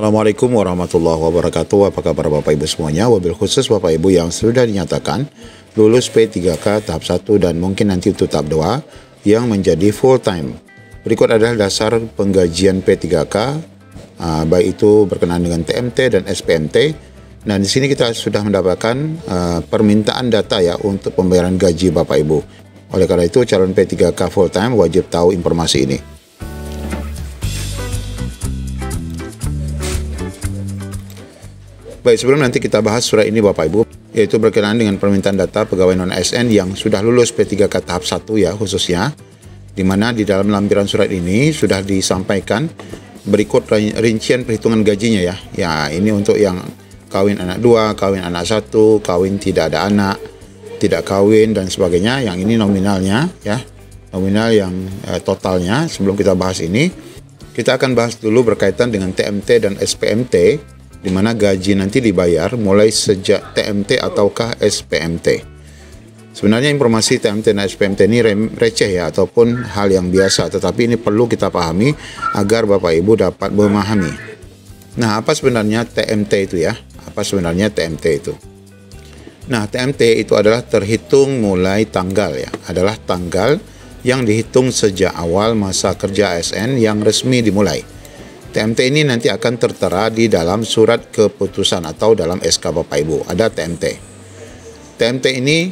Assalamualaikum warahmatullahi wabarakatuh. Apa kabar Bapak Ibu semuanya? Wabil khusus Bapak Ibu yang sudah dinyatakan lulus P3K tahap 1 dan mungkin nanti untuk tahap 2 yang menjadi full time. Berikut adalah dasar penggajian P3K, baik itu berkenaan dengan TMT dan SPMT. Nah, di sini kita sudah mendapatkan permintaan data ya untuk pembayaran gaji Bapak Ibu. Oleh karena itu, calon P3K full time wajib tahu informasi ini. Baik, sebelum nanti kita bahas surat ini Bapak Ibu, yaitu berkenaan dengan permintaan data pegawai non-ASN yang sudah lulus P3K tahap 1 ya khususnya, di mana di dalam lampiran surat ini sudah disampaikan berikut rincian perhitungan gajinya ya. Ya, ini untuk yang kawin anak 2, kawin anak 1, kawin tidak ada anak, tidak kawin dan sebagainya. Yang ini nominalnya ya, nominal yang totalnya. Sebelum kita bahas ini, kita akan bahas dulu berkaitan dengan TMT dan SPMT, di mana gaji nanti dibayar mulai sejak TMT ataukah SPMT. Sebenarnya informasi TMT dan SPMT ini receh ya, ataupun hal yang biasa, tetapi ini perlu kita pahami agar Bapak Ibu dapat memahami. Nah, apa sebenarnya TMT itu ya? Apa sebenarnya TMT itu? Nah, TMT itu adalah terhitung mulai tanggal ya, adalah tanggal yang dihitung sejak awal masa kerja ASN yang resmi dimulai. TMT ini nanti akan tertera di dalam surat keputusan atau dalam SK Bapak Ibu. Ada TMT. TMT ini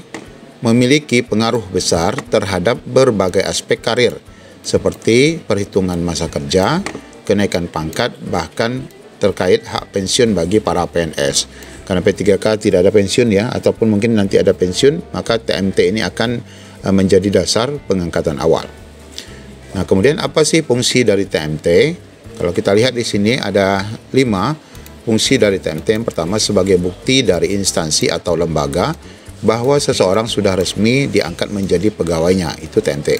memiliki pengaruh besar terhadap berbagai aspek karir, seperti perhitungan masa kerja, kenaikan pangkat, bahkan terkait hak pensiun bagi para PNS. Karena P3K tidak ada pensiun ya, ataupun mungkin nanti ada pensiun, maka TMT ini akan menjadi dasar pengangkatan awal. Nah, kemudian apa sih fungsi dari TMT? Kalau kita lihat di sini ada 5 fungsi dari TMT. Yang pertama, sebagai bukti dari instansi atau lembaga bahwa seseorang sudah resmi diangkat menjadi pegawainya, itu TMT.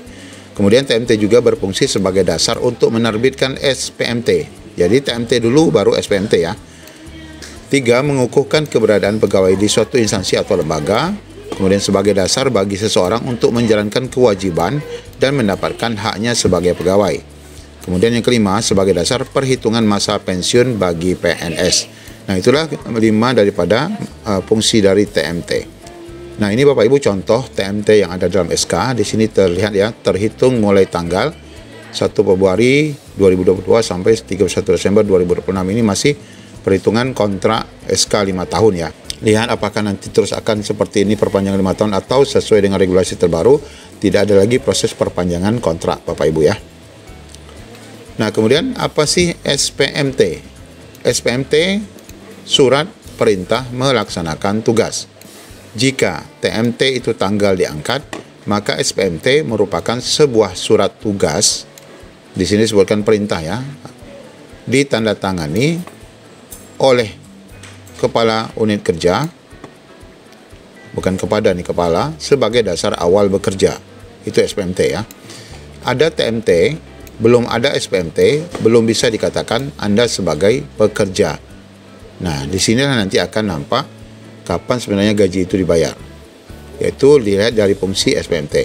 Kemudian TMT juga berfungsi sebagai dasar untuk menerbitkan SPMT. Jadi TMT dulu baru SPMT ya. 3, mengukuhkan keberadaan pegawai di suatu instansi atau lembaga. Kemudian sebagai dasar bagi seseorang untuk menjalankan kewajiban dan mendapatkan haknya sebagai pegawai. Kemudian yang kelima, sebagai dasar perhitungan masa pensiun bagi PNS. Nah, itulah 5 daripada fungsi dari TMT. Nah, ini Bapak Ibu contoh TMT yang ada dalam SK. Di sini terlihat ya, terhitung mulai tanggal 1 Februari 2022 sampai 31 Desember 2026. Ini masih perhitungan kontrak SK 5 tahun ya. Lihat apakah nanti terus akan seperti ini perpanjangan 5 tahun atau sesuai dengan regulasi terbaru tidak ada lagi proses perpanjangan kontrak Bapak Ibu ya. Nah, kemudian apa sih SPMT? SPMT, surat perintah melaksanakan tugas. Jika TMT itu tanggal diangkat, maka SPMT merupakan sebuah surat tugas. Di sini disebutkan perintah ya. Ditandatangani oleh kepala unit kerja, bukan kepada nih, kepala, sebagai dasar awal bekerja. Itu SPMT ya. Ada TMT, belum ada SPMT, belum bisa dikatakan Anda sebagai pekerja. Nah, di sini nanti akan nampak kapan sebenarnya gaji itu dibayar. Yaitu dilihat dari fungsi SPMT,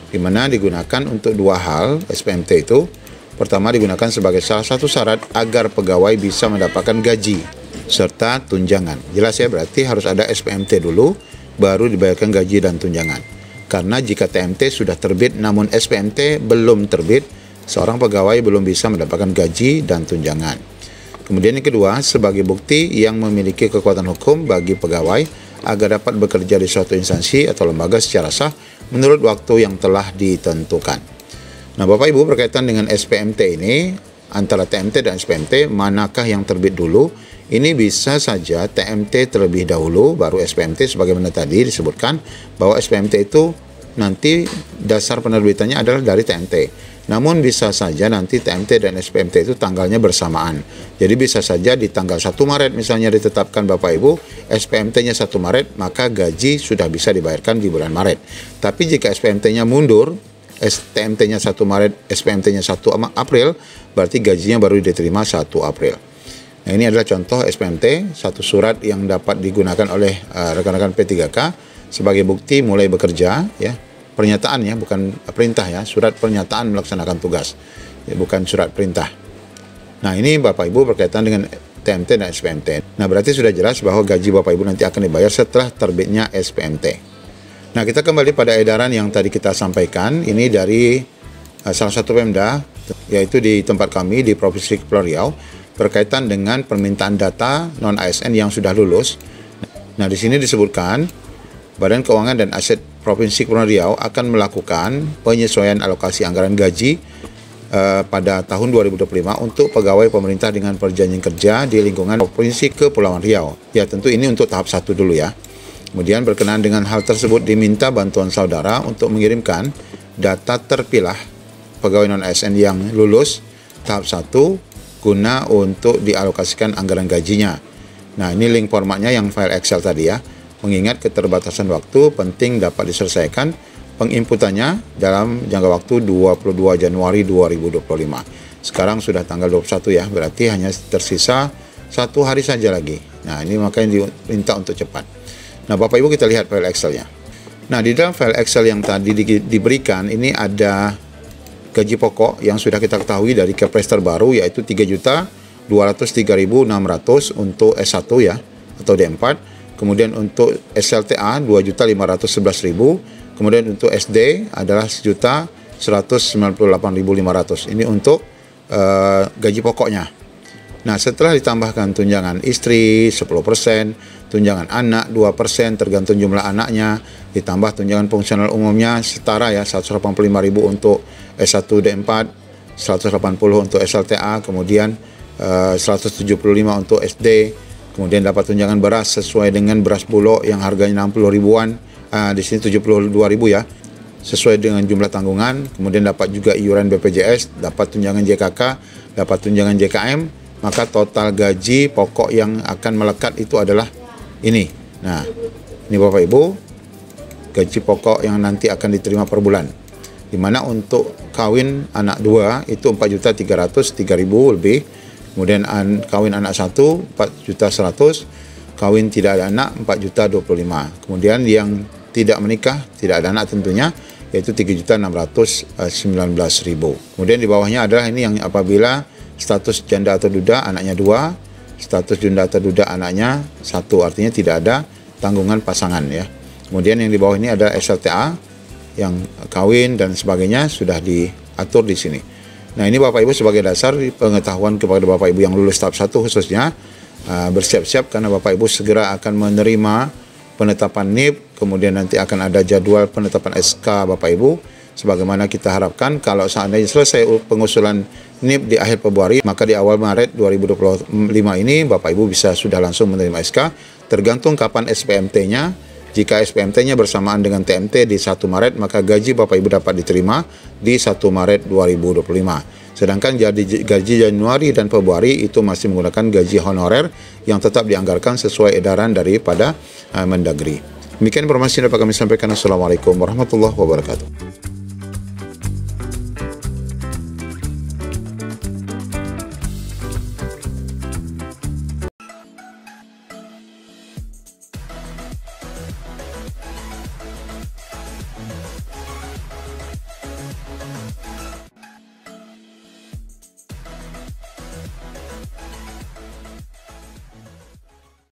di mana digunakan untuk 2 hal. SPMT itu pertama digunakan sebagai salah satu syarat agar pegawai bisa mendapatkan gaji serta tunjangan. Jelas ya, berarti harus ada SPMT dulu baru dibayarkan gaji dan tunjangan. Karena jika TMT sudah terbit namun SPMT belum terbit, seorang pegawai belum bisa mendapatkan gaji dan tunjangan. Kemudian yang kedua, sebagai bukti yang memiliki kekuatan hukum bagi pegawai agar dapat bekerja di suatu instansi atau lembaga secara sah menurut waktu yang telah ditentukan. Nah, Bapak Ibu, berkaitan dengan SPMT ini, antara TMT dan SPMT, manakah yang terbit dulu? Ini bisa saja TMT terlebih dahulu, baru SPMT, sebagaimana tadi disebutkan bahwa SPMT itu nanti dasar penerbitannya adalah dari TMT. Namun bisa saja nanti TMT dan SPMT itu tanggalnya bersamaan. Jadi bisa saja di tanggal 1 Maret misalnya ditetapkan Bapak Ibu, SPMT-nya 1 Maret, maka gaji sudah bisa dibayarkan di bulan Maret. Tapi jika SPMT-nya mundur, TMT-nya 1 Maret, SPMT-nya 1 April, berarti gajinya baru diterima 1 April. Nah, ini adalah contoh SPMT, satu surat yang dapat digunakan oleh rekan-rekan P3K sebagai bukti mulai bekerja ya. Pernyataan ya, bukan perintah ya, surat pernyataan melaksanakan tugas ya, bukan surat perintah. Nah, ini Bapak Ibu berkaitan dengan TMT dan SPMT. Nah, berarti sudah jelas bahwa gaji Bapak Ibu nanti akan dibayar setelah terbitnya SPMT. Nah, kita kembali pada edaran yang tadi kita sampaikan. Ini dari salah satu Pemda, yaitu di tempat kami di Provinsi Kepulauan Riau, berkaitan dengan permintaan data non-ASN yang sudah lulus. Nah, di sini disebutkan Badan Keuangan dan Aset Provinsi Kepulauan Riau akan melakukan penyesuaian alokasi anggaran gaji pada tahun 2025 untuk pegawai pemerintah dengan perjanjian kerja di lingkungan Provinsi Kepulauan Riau. Ya, tentu ini untuk tahap 1 dulu ya. Kemudian berkenaan dengan hal tersebut diminta bantuan saudara untuk mengirimkan data terpilah pegawai non-ASN yang lulus tahap 1 guna untuk dialokasikan anggaran gajinya. Nah, ini link formatnya yang file Excel tadi ya. Mengingat keterbatasan waktu, penting dapat diselesaikan penginputannya dalam jangka waktu 22 Januari 2025. Sekarang sudah tanggal 21 ya, berarti hanya tersisa 1 hari saja lagi. Nah, ini makanya diminta untuk cepat. Nah, Bapak Ibu kita lihat file Excel-nya. Nah, di dalam file Excel yang tadi diberikan, ini ada gaji pokok yang sudah kita ketahui dari Kepres terbaru, yaitu 3.203.600 untuk S1 ya, atau D4. Kemudian untuk SLTA 2.511.000, kemudian untuk SD adalah 1.198.500. Ini untuk gaji pokoknya. Nah, setelah ditambahkan tunjangan istri 10%, tunjangan anak 2% tergantung jumlah anaknya, ditambah tunjangan fungsional umumnya setara ya 185.000 untuk S1 D4, 180 untuk SLTA, kemudian 175 untuk SD. Kemudian dapat tunjangan beras sesuai dengan beras bulog yang harganya 60 ribuan, di sini 72.000 ya, sesuai dengan jumlah tanggungan. Kemudian dapat juga iuran BPJS, dapat tunjangan JKK, dapat tunjangan JKM, maka total gaji pokok yang akan melekat itu adalah ini. Nah, ini Bapak Ibu, gaji pokok yang nanti akan diterima per bulan. Di mana untuk kawin anak 2 itu 4.303.000 lebih. Kemudian kawin anak 1 4.100.000, kawin tidak ada anak 4.025.000. Kemudian yang tidak menikah, tidak ada anak tentunya, yaitu 3.619.000. Kemudian di bawahnya adalah ini yang apabila status janda atau duda anaknya 2, status janda atau duda anaknya 1, artinya tidak ada tanggungan pasangan ya. Kemudian yang di bawah ini ada SLTA yang kawin dan sebagainya sudah diatur di sini. Nah, ini Bapak Ibu sebagai dasar pengetahuan kepada Bapak Ibu yang lulus tahap 1 khususnya, bersiap-siap karena Bapak Ibu segera akan menerima penetapan NIP, kemudian nanti akan ada jadwal penetapan SK Bapak Ibu. Sebagaimana kita harapkan kalau seandainya selesai pengusulan NIP di akhir Februari, maka di awal Maret 2025 ini Bapak Ibu bisa sudah langsung menerima SK, tergantung kapan SPMT-nya. Jika SPMT-nya bersamaan dengan TMT di 1 Maret, maka gaji Bapak Ibu dapat diterima di 1 Maret 2025. Sedangkan gaji Januari dan Februari itu masih menggunakan gaji honorer yang tetap dianggarkan sesuai edaran daripada Mendagri. Demikian informasi yang dapat kami sampaikan. Assalamualaikum warahmatullahi wabarakatuh.